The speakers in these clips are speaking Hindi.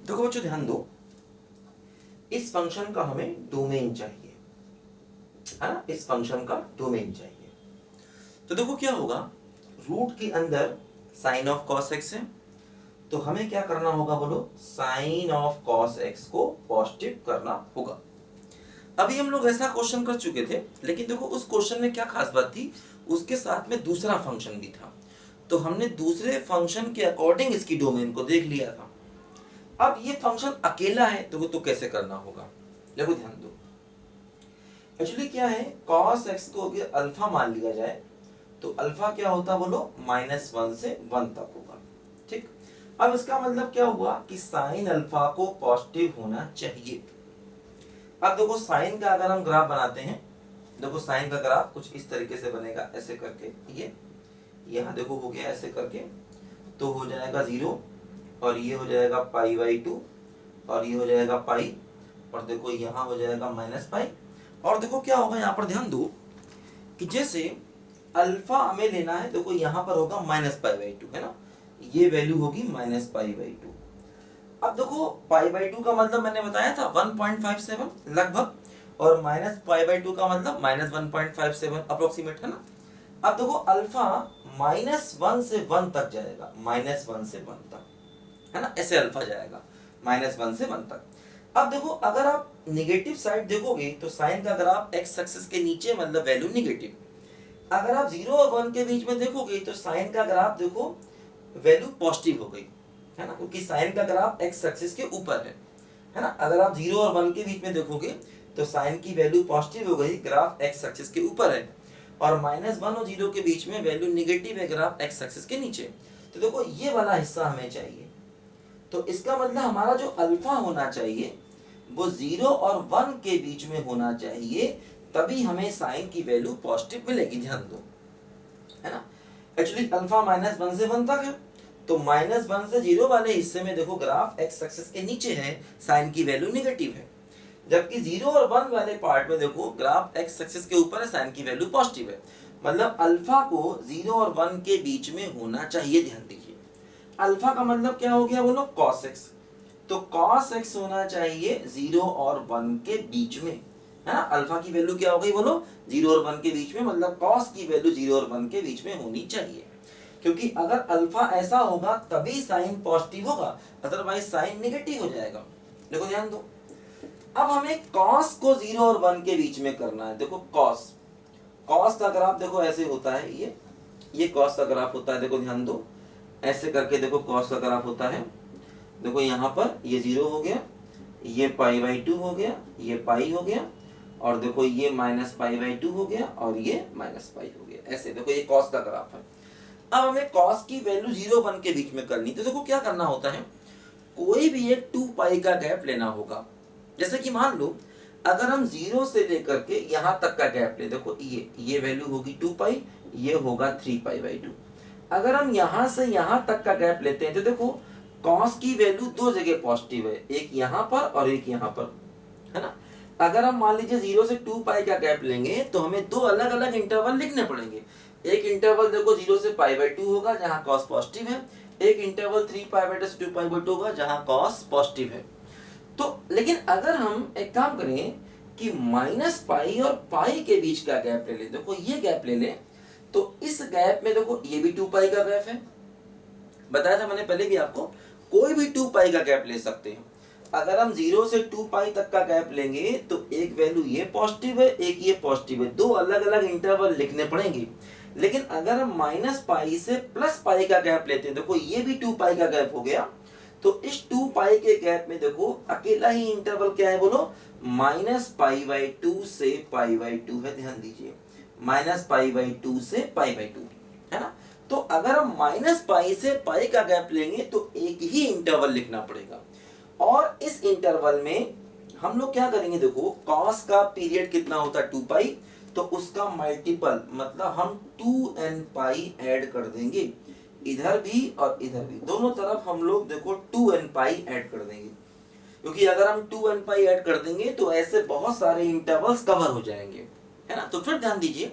देखो बच्चों ध्यान दो, इस फंक्शन का हमें डोमेन चाहिए, है ना, इस फंक्शन का डोमेन चाहिए। तो देखो क्या होगा, रूट के अंदर साइन ऑफ कॉस एक्स है, तो हमें क्या करना होगा बोलो, साइन ऑफ कॉस एक्स को पॉजिटिव करना होगा। अभी हम लोग ऐसा क्वेश्चन कर चुके थे, लेकिन देखो उस क्वेश्चन में क्या खास बात थी, उसके साथ में दूसरा फंक्शन भी था, तो हमने दूसरे फंक्शन के अकॉर्डिंग इसकी डोमेन को देख लिया था। अब ये फंक्शन अकेला है तो कैसे करना होगा, देखो ध्यान दो। एक्चुअली क्या है, cos x को अगर अल्फा मान लिया जाए तो अल्फा क्या होता बोलो, -1 से 1 तक होगा, ठीक। अब इसका मतलब क्या हुआ कि साइन अल्फा को पॉजिटिव होना चाहिए। अब देखो साइन का अगर हम ग्राफ बनाते हैं, देखो साइन का ग्राफ कुछ इस तरीके से बनेगा, ऐसे करके, ये यहाँ देखो हो गया ऐसे करके, तो हो जाएगा 0 और ये हो जाएगा π/2 और ये हो जाएगा पाई, और देखो यहाँ हो जाएगा -पाई। और देखो क्या होगा, यहाँ पर ध्यान दो कि जैसे अल्फा हमें लेना है, देखो यहाँ पर होगा -π/2, है ना, ये वैल्यू होगी -π/2। अब देखो π/2 का मतलब मैंने बताया था 1.57 लगभग, और -π/2 का मतलब -1.57 अप्रोक्सीमेट, है ना। अब देखो अल्फा -1 से 1 तक जाएगा, -1 से 1 तक, है ना, ऐसे अल्फा जाएगा -1 से 1 तक। अब देखो अगर आप निगेटिव साइड देखोगे तो साइन का ग्राफ एक्स एक्सिस के नीचे मतलब वैल्यू निगेटिव, अगर आप 0 और 1 के बीच में देखोगे तो साइन का ग्राफ देखो वैल्यू पॉजिटिव हो गई, है ना, क्योंकि साइन का ग्राफ एक्स एक्सिस के ऊपर है ना। अगर आप 0 और 1 के बीच में देखोगे तो साइन की वैल्यू पॉजिटिव हो गई, ग्राफ एक्स एक्सिस के ऊपर है, और -1 और 0 के बीच में वैल्यू निगेटिव है, ग्राफ एक्स एक्सिस के नीचे। तो देखो ये वाला हिस्सा हमें चाहिए, तो इसका मतलब हमारा जो अल्फा होना चाहिए वो 0 और 1 के बीच में होना चाहिए, तभी हमें साइन की वैल्यू पॉजिटिव मिलेगी, ध्यान दो, है ना। एक्चुअली अल्फा -1 से 1 तक है, तो -1 से 0 वाले हिस्से में देखो ग्राफ एक्स एक्सिस के नीचे है, साइन की वैल्यू निगेटिव है, जबकि 0 और 1 वाले पार्ट में देखो ग्राफ एक्स एक्सिस के ऊपर है, साइन की वैल्यू पॉजिटिव है। मतलब अल्फा को 0 और 1 के बीच में होना चाहिए, ध्यान दीजिए। अल्फा का मतलब क्या हो गया बोलो, cos x, तो cos x होना चाहिए 0 और 1 के बीच में, है ना। अल्फा की वैल्यू क्या हो गई बोलो, 0 और 1 के बीच में, मतलब cos की वैल्यू 0 और 1 के बीच में होनी चाहिए, क्योंकि अगर अल्फा ऐसा होगा तभी साइन पॉजिटिव होगा, अदरवाइज साइन नेगेटिव हो जाएगा। देखो ध्यान दो, अब हमें cos को 0 और 1 के बीच में करना है। देखो cos का ग्राफ देखो ऐसे होता है, ये cos का ग्राफ होता है, देखो ध्यान दो, ऐसे करके देखो cos का ग्राफ होता है। देखो यहाँ पर ये 0 हो गया, ये π/2 हो गया, ये पाई हो गया, और देखो ये -π/2 हो गया, और ये -पाई हो गया, ऐसे देखो ये cos का ग्राफ है। अब हमें cos की वैल्यू 0 1 के बीच में करनी, तो देखो क्या करना होता है, कोई भी एक 2 पाई का गैप लेना होगा। जैसे कि मान लो अगर हम 0 से लेकर के यहाँ तक का गैप ले, देखो ये वैल्यू होगी 2 पाई, ये होगा 3π/2। अगर हम यहाँ से यहाँ तक का गैप लेते हैं तो देखो cos की वैल्यू दो जगह पॉजिटिव है, एक यहाँ पर और एक यहाँ पर, है ना। अगर हम मान लीजिए 0 से 2 पाई का गैप लेंगे तो हमें दो अलग अलग इंटरवल लिखने पड़ेंगे। एक इंटरवल देखो 0 से π/2 होगा जहाँ cos पॉजिटिव है, एक इंटरवल 3π/2 से 2π/2 होगा जहाँ cos पॉजिटिव है। तो लेकिन अगर हम एक काम करें कि -पाई और पाई के बीच का गैप ले लें, देखो ये गैप ले लें, तो इस गैप में देखो ये भी 2 पाई का गैप है, बताया था मैंने पहले भी आपको, कोई भी 2 पाई का गैप ले सकते हैं। अगर हम 0 से 2 पाई तक का गैप लेंगे तो एक वैल्यू ये पॉजिटिव है, एक ये पॉजिटिव है, दो अलग अलग इंटरवल लिखने पड़ेंगे। लेकिन अगर हम -पाई से +पाई का गैप लेते हैं, देखो ये भी 2 पाई का गैप हो गया, तो इस 2 पाई के गैप में देखो अकेला ही इंटरवल क्या है बोलो, -π/2 से π/2 है, ध्यान दीजिए, -π/2 से π/2, है ना। तो अगर हम -पाई से पाई का गैप लेंगे तो एक ही इंटरवल लिखना पड़ेगा, और इस इंटरवल में हम लोग क्या करेंगे, देखो cos का पीरियड कितना होता है 2 पाई, तो उसका मल्टीपल मतलब हम 2n पाई ऐड कर देंगे, इधर भी और इधर भी, दोनों तरफ हम लोग देखो 2n पाई ऐड कर देंगे, क्योंकि अगर हम 2n पाई ऐड कर देंगे तो ऐसे बहुत सारे इंटरवल्स कवर हो जाएंगे, है ना। तो फिर ध्यान दीजिए,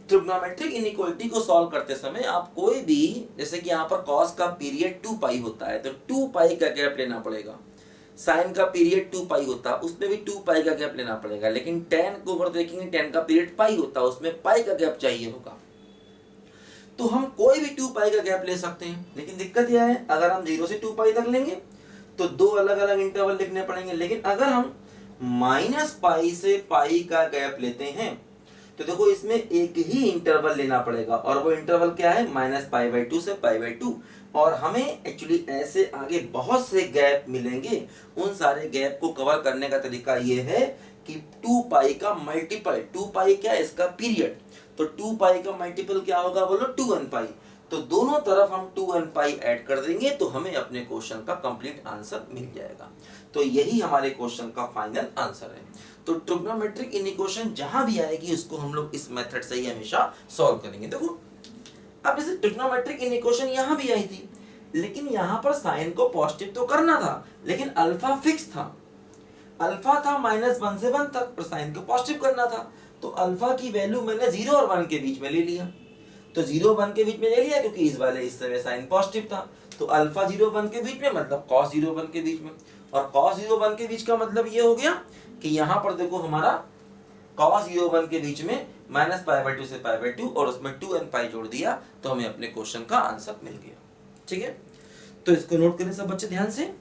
ट्रिग्नोमेट्रिक इनइक्वालिटी को सॉल्व करते समय आप कोई भी, जैसे कि यहाँ पर कॉस का पीरियड 2 पाई होता है तो 2 पाई का गैप लेना पड़ेगा, साइन का पीरियड 2 पाई होता है उसमें भी 2 पाई का गैप लेना पड़ेगा, लेकिन टेन को अगर देखेंगे टेन का पीरियड पाई होता है उसमें पाई का गैप चाहिए होगा। तो हम कोई भी 2 पाई का गैप ले सकते हैं, लेकिन दिक्कत यह है अगर हम 0 से 2 पाई तक लेंगे तो दो अलग अलग इंटरवल लिखने पड़ेंगे, लेकिन अगर हम माइनस पाई से पाई का गैप लेते हैं तो देखो इसमें एक ही इंटरवल लेना पड़ेगा, और वो इंटरवल क्या है, -π/2 से π/2। और हमें एक्चुअली ऐसे आगे बहुत से गैप मिलेंगे, उन सारे गैप को कवर करने का तरीका ये है कि 2 पाई का मल्टीपल, 2 पाई क्या है इसका पीरियड, तो 2 पाई का मल्टीपल क्या होगा बोलो 2n पाई, तो दोनों तरफ हम 2n पाई ऐड कर देंगे तो हमें अपने क्वेश्चन का कंप्लीट आंसर मिल जाएगा। तो यही हमारे क्वेश्चन का फाइनल आंसर है। तो ट्रिग्नोमेट्रिक इक्वेशन जहां भी आएगी उसको हम लोग इस मेथड से ही हमेशा सॉल्व करेंगे। देखो अब जैसे ट्रिग्नोमेट्रिक इक्वेशन यहां भी आई थी, लेकिन यहां पर साइन को पॉजिटिव तो करना था, लेकिन अल्फा फिक्स था, अल्फा था -1 से 1 तक और साइन को पॉजिटिव करना था, तो अल्फा की वैल्यू मैंने 0 और 1 के बीच में ले लिया। तो 0 1 के बीच में ले लिया क्योंकि इस वाले इस समय साइन पॉजिटिव था, तो अल्फा 0 1 के बीच में मतलब cos 0 1 के बीच में, और cos 0 1 के बीच का मतलब ये हो गया कि यहाँ पर देखो हमारा cos 0 1 के बीच में -π/2 से π/2 और उसमें 2n पाई जोड़ दिया तो हमें अपने क्वेश्चन का आंसर मिल गया। ठीक है, तो इसको नोट करें सब बच्चे ध्यान से।